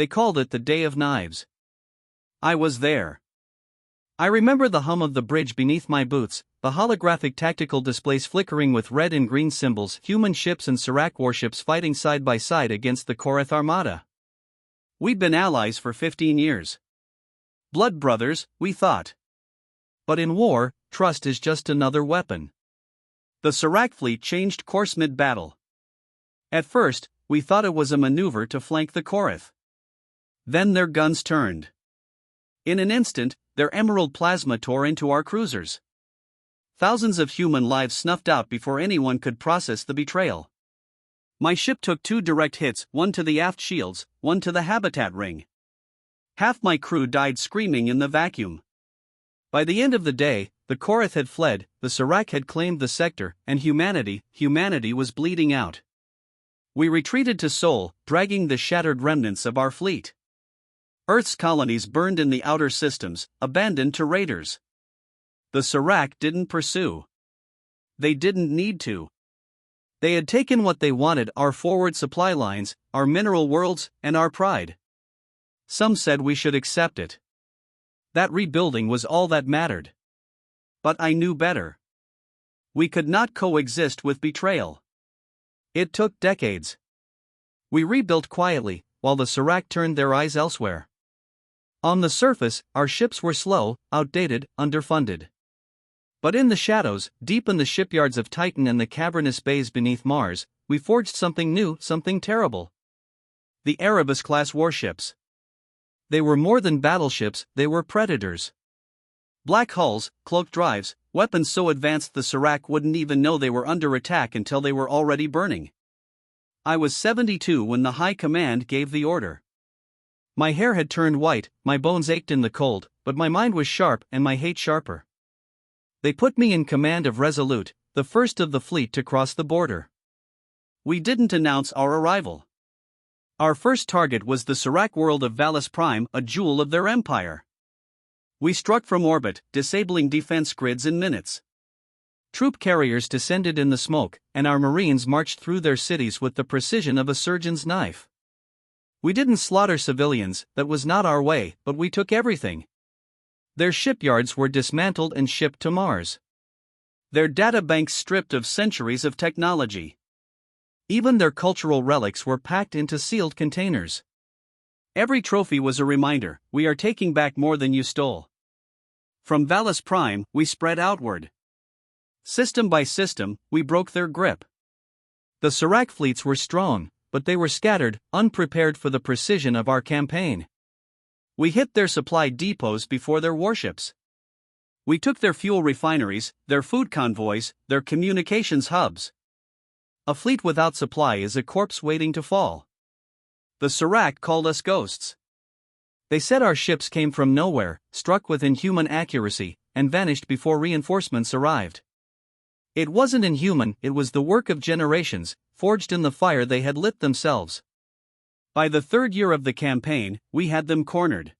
they called it the Day of Knives. I was there. I remember the hum of the bridge beneath my boots, the holographic tactical displays flickering with red and green symbols, human ships and Sirac warships fighting side by side against the Korath Armada. We'd been allies for 15 years. Blood brothers, we thought. But in war, trust is just another weapon. The Sirac fleet changed course mid-battle. At first, we thought it was a maneuver to flank the Korath. Then their guns turned. In an instant, their emerald plasma tore into our cruisers. Thousands of human lives snuffed out before anyone could process the betrayal. My ship took 2 direct hits, one to the aft shields, one to the habitat ring. Half my crew died screaming in the vacuum. By the end of the day, the Korath had fled, the Sirac had claimed the sector, and humanity was bleeding out. We retreated to Sol, dragging the shattered remnants of our fleet. Earth's colonies burned in the outer systems, abandoned to raiders. The Sirac didn't pursue. They didn't need to. They had taken what they wanted: our forward supply lines, our mineral worlds, and our pride. Some said we should accept it. That rebuilding was all that mattered. But I knew better. We could not coexist with betrayal. It took decades. We rebuilt quietly, while the Sirac turned their eyes elsewhere. On the surface, our ships were slow, outdated, underfunded. But in the shadows, deep in the shipyards of Titan and the cavernous bays beneath Mars, we forged something new, something terrible. The Erebus-class warships. They were more than battleships, they were predators. Black hulls, cloaked drives, weapons so advanced the Sirac wouldn't even know they were under attack until they were already burning. I was 72 when the High Command gave the order. My hair had turned white, my bones ached in the cold, but my mind was sharp and my hate sharper. They put me in command of Resolute, the first of the fleet to cross the border. We didn't announce our arrival. Our first target was the Sirac world of Valus Prime, a jewel of their empire. We struck from orbit, disabling defense grids in minutes. Troop carriers descended in the smoke, and our Marines marched through their cities with the precision of a surgeon's knife. We didn't slaughter civilians, that was not our way, but we took everything. Their shipyards were dismantled and shipped to Mars. Their databanks stripped of centuries of technology. Even their cultural relics were packed into sealed containers. Every trophy was a reminder: we are taking back more than you stole. From Valus Prime, we spread outward. System by system, we broke their grip. The Sirac fleets were strong, but they were scattered, unprepared for the precision of our campaign. We hit their supply depots before their warships. We took their fuel refineries, their food convoys, their communications hubs. A fleet without supply is a corpse waiting to fall. The Sirac called us ghosts. They said our ships came from nowhere, struck with inhuman accuracy, and vanished before reinforcements arrived. It wasn't inhuman, it was the work of generations, forged in the fire they had lit themselves. By the 3rd year of the campaign, we had them cornered.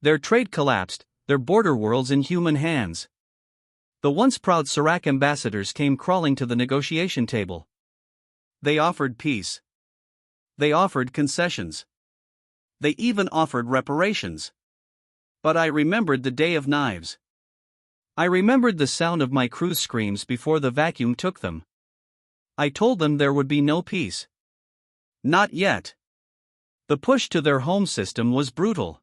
Their trade collapsed, their border worlds in human hands. The once proud Sirac ambassadors came crawling to the negotiation table. They offered peace. They offered concessions. They even offered reparations. But I remembered the Day of Knives. I remembered the sound of my crew's screams before the vacuum took them. I told them there would be no peace. Not yet. The push to their home system was brutal.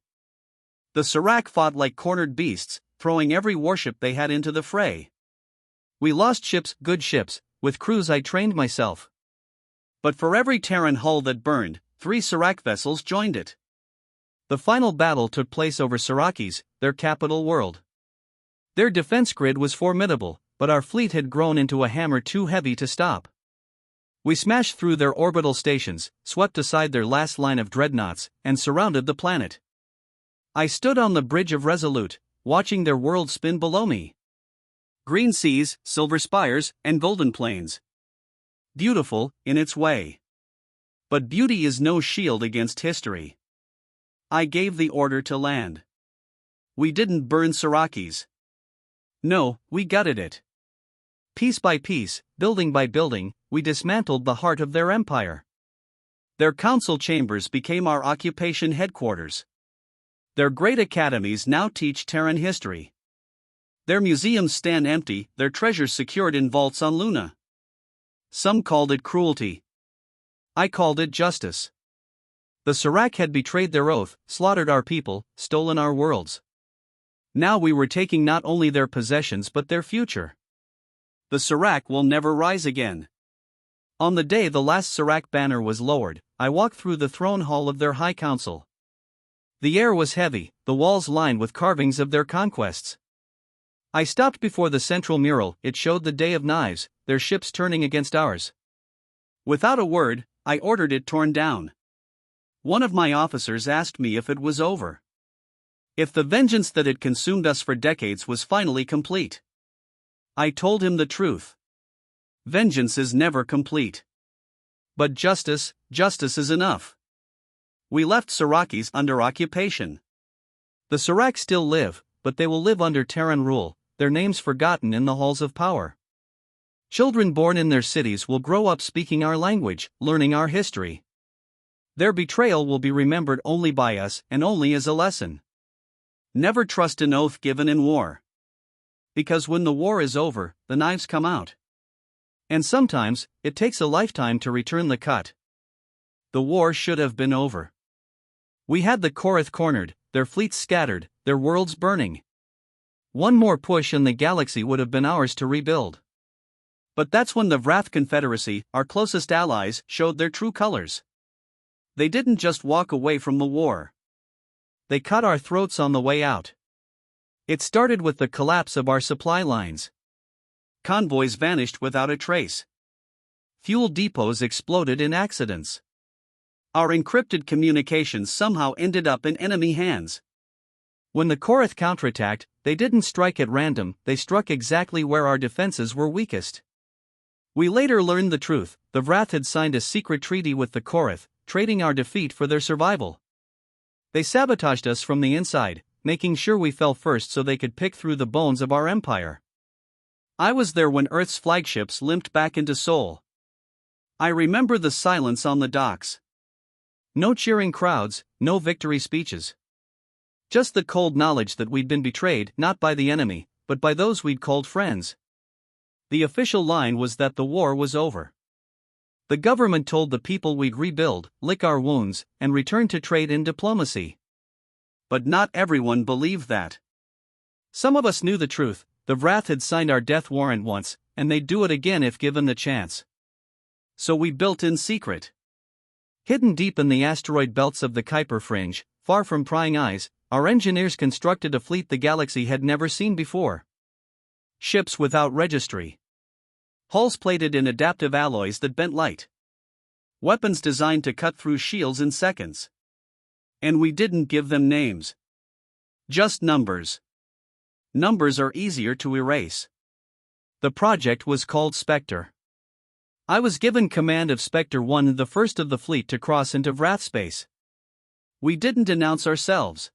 The Sirac fought like cornered beasts, throwing every warship they had into the fray. We lost ships, good ships, with crews I trained myself. But for every Terran hull that burned, 3 Sirac vessels joined it. The final battle took place over Syracuse, their capital world. Their defense grid was formidable, but our fleet had grown into a hammer too heavy to stop. We smashed through their orbital stations, swept aside their last line of dreadnoughts, and surrounded the planet. I stood on the bridge of Resolute, watching their world spin below me. Green seas, silver spires, and golden plains. Beautiful, in its way. But beauty is no shield against history. I gave the order to land. We didn't burn Syracuse. No, we gutted it. Piece by piece, building by building, we dismantled the heart of their empire. Their council chambers became our occupation headquarters. Their great academies now teach Terran history. Their museums stand empty, their treasures secured in vaults on Luna. Some called it cruelty. I called it justice. The Serac had betrayed their oath, slaughtered our people, stolen our worlds. Now we were taking not only their possessions but their future. The Serac will never rise again. On the day the last Serac banner was lowered, I walked through the throne hall of their High Council. The air was heavy, the walls lined with carvings of their conquests. I stopped before the central mural. It showed the Day of Knives, their ships turning against ours. Without a word, I ordered it torn down. One of my officers asked me if it was over. If the vengeance that had consumed us for decades was finally complete. I told him the truth. Vengeance is never complete. But justice is enough. We left Serakis under occupation. The Serac still live, but they will live under Terran rule, their names forgotten in the halls of power. Children born in their cities will grow up speaking our language, learning our history. Their betrayal will be remembered only by us and only as a lesson. Never trust an oath given in war. Because when the war is over, the knives come out. And sometimes, it takes a lifetime to return the cut. The war should have been over. We had the Korath cornered, their fleets scattered, their worlds burning. One more push and the galaxy would have been ours to rebuild. But that's when the Vrath Confederacy, our closest allies, showed their true colors. They didn't just walk away from the war. They cut our throats on the way out. It started with the collapse of our supply lines. Convoys vanished without a trace. Fuel depots exploded in accidents. Our encrypted communications somehow ended up in enemy hands. When the Korath counterattacked, they didn't strike at random, they struck exactly where our defenses were weakest. We later learned the truth. The Vrath had signed a secret treaty with the Korath, trading our defeat for their survival. They sabotaged us from the inside, making sure we fell first so they could pick through the bones of our empire. I was there when Earth's flagships limped back into Sol. I remember the silence on the docks. No cheering crowds, no victory speeches. Just the cold knowledge that we'd been betrayed not by the enemy, but by those we'd called friends. The official line was that the war was over. The government told the people we'd rebuild, lick our wounds, and return to trade and diplomacy. But not everyone believed that. Some of us knew the truth. The Vrath had signed our death warrant once, and they'd do it again if given the chance. So we built in secret. Hidden deep in the asteroid belts of the Kuiper Fringe, far from prying eyes, our engineers constructed a fleet the galaxy had never seen before. Ships without registry. Hulls plated in adaptive alloys that bent light. Weapons designed to cut through shields in seconds. And we didn't give them names. Just numbers. Numbers are easier to erase. The project was called Spectre. I was given command of Spectre 1, the first of the fleet to cross into Vrath space. We didn't announce ourselves.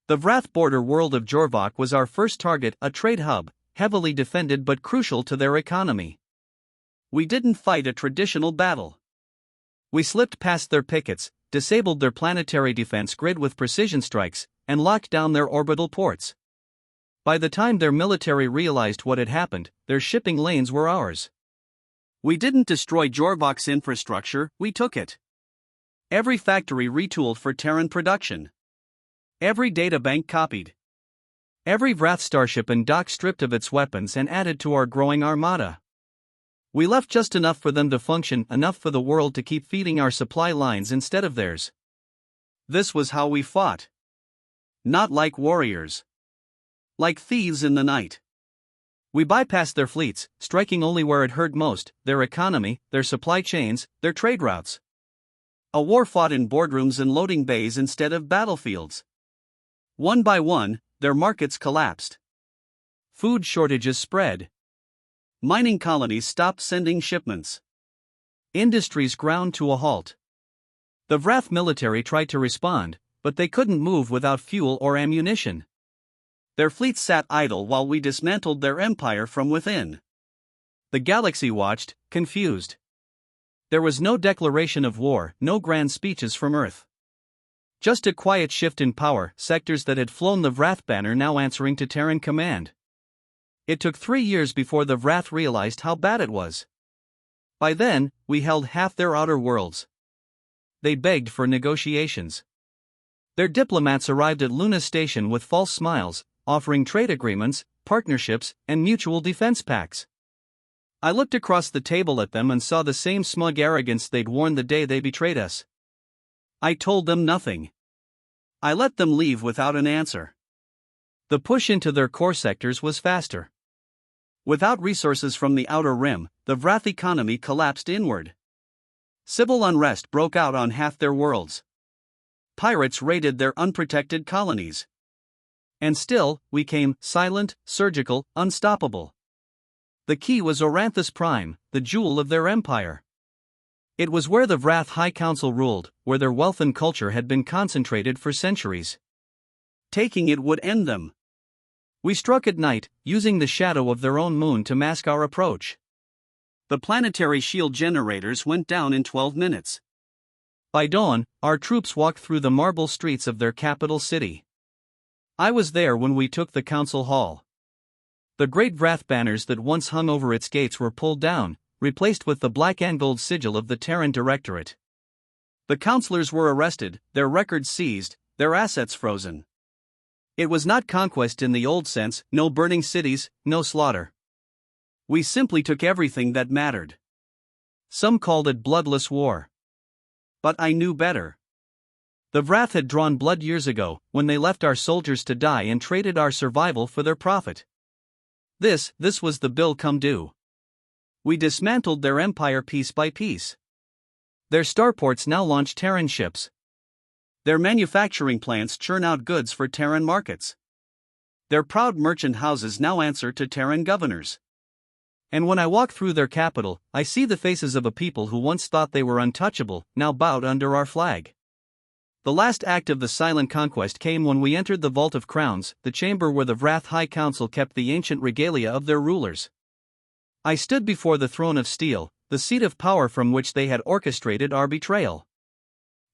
The Vrath border world of Jorvok was our first target, a trade hub, heavily defended but crucial to their economy. We didn't fight a traditional battle. We slipped past their pickets, disabled their planetary defense grid with precision strikes, and locked down their orbital ports. By the time their military realized what had happened, their shipping lanes were ours. We didn't destroy Jorvok's infrastructure, we took it. Every factory retooled for Terran production. Every databank copied. Every Vrath starship and dock stripped of its weapons and added to our growing armada. We left just enough for them to function, enough for the world to keep feeding our supply lines instead of theirs. This was how we fought. Not like warriors. Like thieves in the night. We bypassed their fleets, striking only where it hurt most, their economy, their supply chains, their trade routes. A war fought in boardrooms and loading bays instead of battlefields. One by one, their markets collapsed. Food shortages spread. Mining colonies stopped sending shipments. Industries ground to a halt. The Vrath military tried to respond, but they couldn't move without fuel or ammunition. Their fleets sat idle while we dismantled their empire from within. The galaxy watched, confused. There was no declaration of war, no grand speeches from Earth. Just a quiet shift in power, sectors that had flown the Wrath banner now answering to Terran command. It took 3 years before the Wrath realized how bad it was. By then, we held half their outer worlds. They begged for negotiations. Their diplomats arrived at Luna Station with false smiles, offering trade agreements, partnerships, and mutual defense pacts. I looked across the table at them and saw the same smug arrogance they'd worn the day they betrayed us. I told them nothing. I let them leave without an answer. The push into their core sectors was faster. Without resources from the outer rim, the Wrath economy collapsed inward. Civil unrest broke out on half their worlds. Pirates raided their unprotected colonies. And still, we came silent, surgical, unstoppable. The key was Oranthus Prime, the jewel of their empire. It was where the Wrath High Council ruled, where their wealth and culture had been concentrated for centuries. Taking it would end them. We struck at night, using the shadow of their own moon to mask our approach. The planetary shield generators went down in 12 minutes. By dawn, our troops walked through the marble streets of their capital city. I was there when we took the council hall. The great Wrath banners that once hung over its gates were pulled down, replaced with the black and gold sigil of the Terran Directorate. The councillors were arrested, their records seized, their assets frozen. It was not conquest in the old sense, no burning cities, no slaughter. We simply took everything that mattered. Some called it bloodless war. But I knew better. The Wrath had drawn blood years ago, when they left our soldiers to die and traded our survival for their profit. This was the bill come due. We dismantled their empire piece by piece. Their starports now launch Terran ships. Their manufacturing plants churn out goods for Terran markets. Their proud merchant houses now answer to Terran governors. And when I walk through their capital, I see the faces of a people who once thought they were untouchable, now bowed under our flag. The last act of the silent conquest came when we entered the Vault of Crowns, the chamber where the Wrath High Council kept the ancient regalia of their rulers. I stood before the throne of steel, the seat of power from which they had orchestrated our betrayal.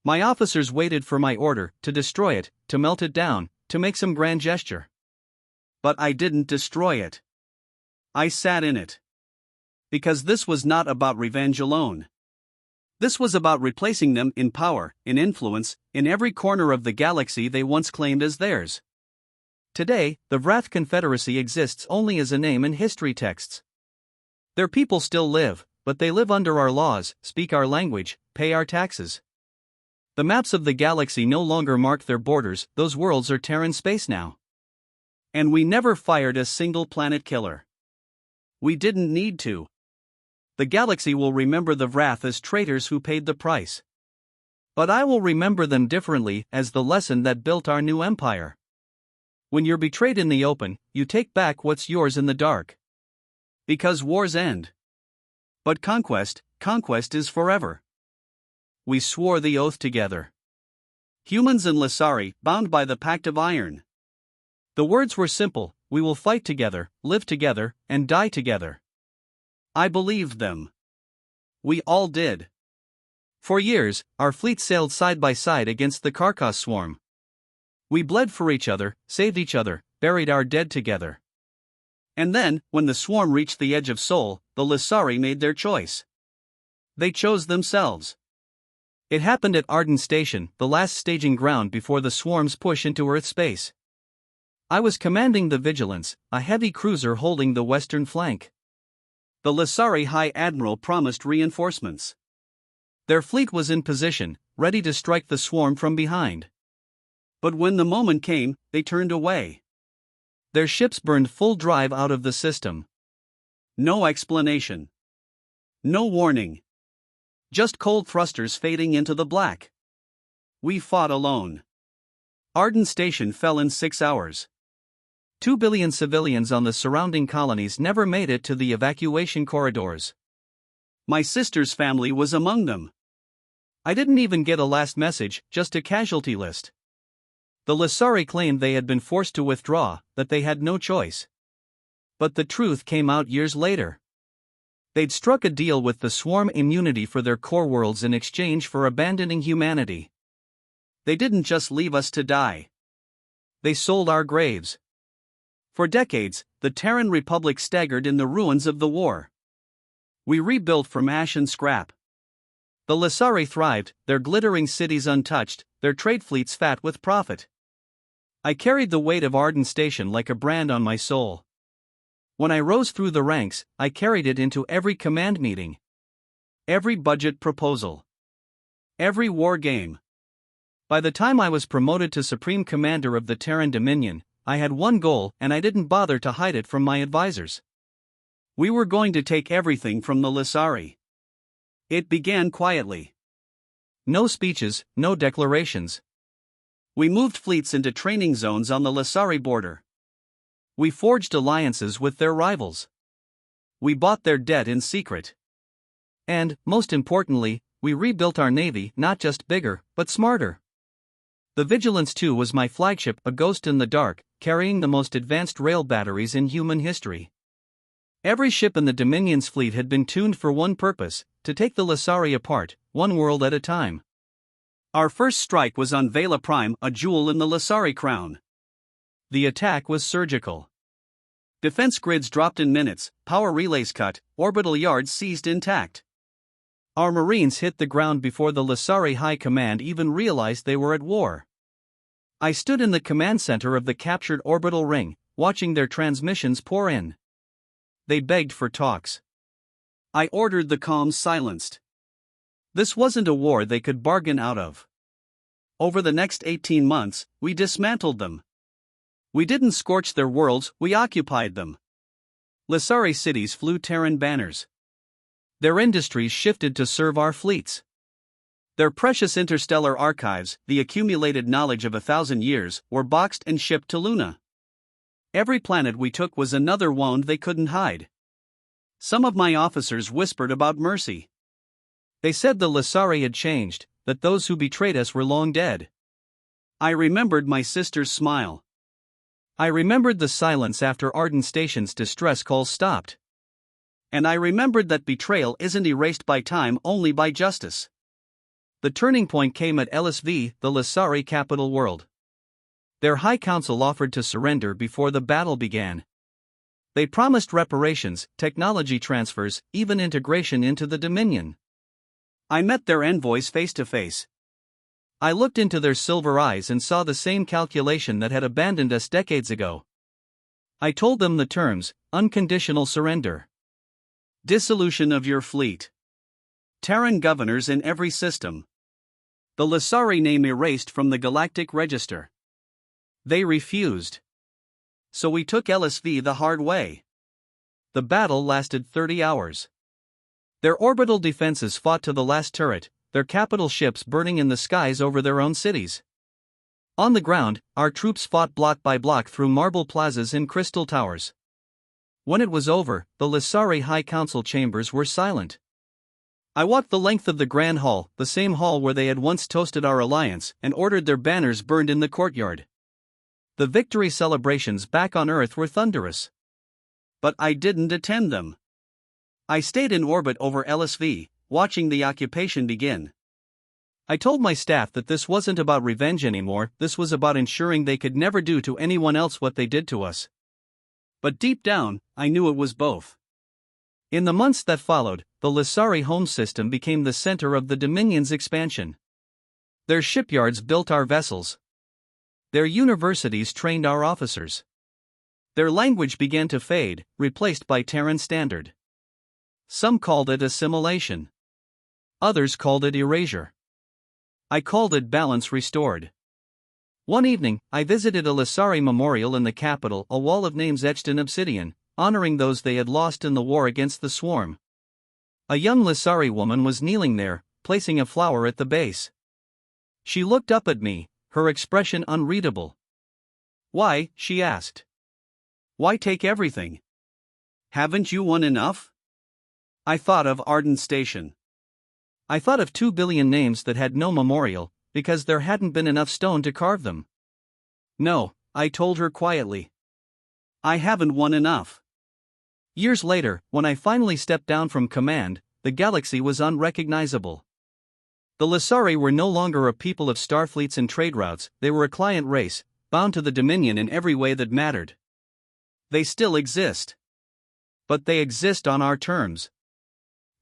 My officers waited for my order, to destroy it, to melt it down, to make some grand gesture. But I didn't destroy it. I sat in it. Because this was not about revenge alone. This was about replacing them in power, in influence, in every corner of the galaxy they once claimed as theirs. Today, the Wrath Confederacy exists only as a name in history texts. Their people still live, but they live under our laws, speak our language, pay our taxes. The maps of the galaxy no longer mark their borders, those worlds are Terran space now. And we never fired a single planet killer. We didn't need to. The galaxy will remember the Wrath as traitors who paid the price. But I will remember them differently, as the lesson that built our new empire. When you're betrayed in the open, you take back what's yours in the dark. Because wars end. But conquest is forever. We swore the oath together. Humans and Lissari, bound by the Pact of Iron. The words were simple: we will fight together, live together, and die together. I believed them. We all did. For years, our fleet sailed side by side against the Carcass swarm. We bled for each other, saved each other, buried our dead together. And then, when the swarm reached the edge of Sol, the Lissari made their choice. They chose themselves. It happened at Arden Station, the last staging ground before the swarm's push into Earth space. I was commanding the Vigilance, a heavy cruiser holding the western flank. The Lissari High Admiral promised reinforcements. Their fleet was in position, ready to strike the swarm from behind. But when the moment came, they turned away. Their ships burned full drive out of the system. No explanation. No warning. Just cold thrusters fading into the black. We fought alone. Arden Station fell in 6 hours. 2 billion civilians on the surrounding colonies never made it to the evacuation corridors. My sister's family was among them. I didn't even get a last message, just a casualty list. The Lissari claimed they had been forced to withdraw, that they had no choice. But the truth came out years later. They'd struck a deal with the swarm immunity for their core worlds in exchange for abandoning humanity. They didn't just leave us to die. They sold our graves. For decades, the Terran Republic staggered in the ruins of the war. We rebuilt from ash and scrap. The Lysari thrived, their glittering cities untouched, their trade fleets fat with profit. I carried the weight of Arden Station like a brand on my soul. When I rose through the ranks, I carried it into every command meeting, every budget proposal, every war game. By the time I was promoted to Supreme Commander of the Terran Dominion, I had one goal, and I didn't bother to hide it from my advisors. We were going to take everything from the Lysari. It began quietly. No speeches, no declarations. We moved fleets into training zones on the Lysari border. We forged alliances with their rivals. We bought their debt in secret. And, most importantly, we rebuilt our navy, not just bigger, but smarter. The Vigilance II was my flagship, a ghost in the dark, carrying the most advanced rail batteries in human history. Every ship in the Dominion's fleet had been tuned for one purpose: to take the Lysari apart, one world at a time. Our first strike was on Vela Prime, a jewel in the Lysari crown. The attack was surgical. Defense grids dropped in minutes, power relays cut, orbital yards seized intact. Our Marines hit the ground before the Lysari High Command even realized they were at war. I stood in the command center of the captured orbital ring, watching their transmissions pour in. They begged for talks. I ordered the comms silenced. This wasn't a war they could bargain out of. Over the next 18 months, we dismantled them. We didn't scorch their worlds, we occupied them. Lysari cities flew Terran banners. Their industries shifted to serve our fleets. Their precious interstellar archives, the accumulated knowledge of 1,000 years, were boxed and shipped to Luna. Every planet we took was another wound they couldn't hide. Some of my officers whispered about mercy. They said the Lysari had changed, that those who betrayed us were long dead. I remembered my sister's smile. I remembered the silence after Arden Station's distress calls stopped. And I remembered that betrayal isn't erased by time, only by justice. The turning point came at LSV, the Lysari capital world. Their High Council offered to surrender before the battle began. They promised reparations, technology transfers, even integration into the Dominion. I met their envoys face to face. I looked into their silver eyes and saw the same calculation that had abandoned us decades ago. I told them the terms: unconditional surrender, dissolution of your fleet, Terran governors in every system, the Lysari name erased from the Galactic Register. They refused. So we took LSV the hard way. The battle lasted 30 hours. Their orbital defenses fought to the last turret, their capital ships burning in the skies over their own cities. On the ground, our troops fought block by block through marble plazas and crystal towers. When it was over, the Lysari High Council chambers were silent. I walked the length of the Grand Hall, the same hall where they had once toasted our alliance, and ordered their banners burned in the courtyard. The victory celebrations back on Earth were thunderous. But I didn't attend them. I stayed in orbit over LSV, watching the occupation begin. I told my staff that this wasn't about revenge anymore, this was about ensuring they could never do to anyone else what they did to us. But deep down, I knew it was both. In the months that followed, the Lysari home system became the center of the Dominion's expansion. Their shipyards built our vessels. Their universities trained our officers. Their language began to fade, replaced by Terran Standard. Some called it assimilation. Others called it erasure. I called it balance restored. One evening, I visited a Lysari memorial in the capital, a wall of names etched in obsidian, honoring those they had lost in the war against the swarm. A young Lysari woman was kneeling there, placing a flower at the base. She looked up at me, her expression unreadable. "Why?" she asked. "Why take everything? Haven't you won enough?" I thought of Arden Station. I thought of 2 billion names that had no memorial, because there hadn't been enough stone to carve them. "No," I told her quietly. "I haven't won enough. Years later, when I finally stepped down from command, the galaxy was unrecognizable. The Lasari were no longer a people of starfleets and trade routes, they were a client race, bound to the Dominion in every way that mattered. They still exist. But they exist on our terms.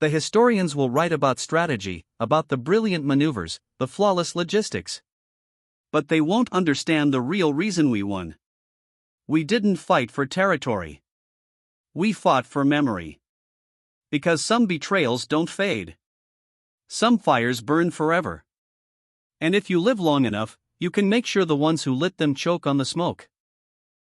The historians will write about strategy, about the brilliant maneuvers, the flawless logistics. But they won't understand the real reason we won. We didn't fight for territory. We fought for memory. Because some betrayals don't fade. Some fires burn forever. And if you live long enough, you can make sure the ones who lit them choke on the smoke.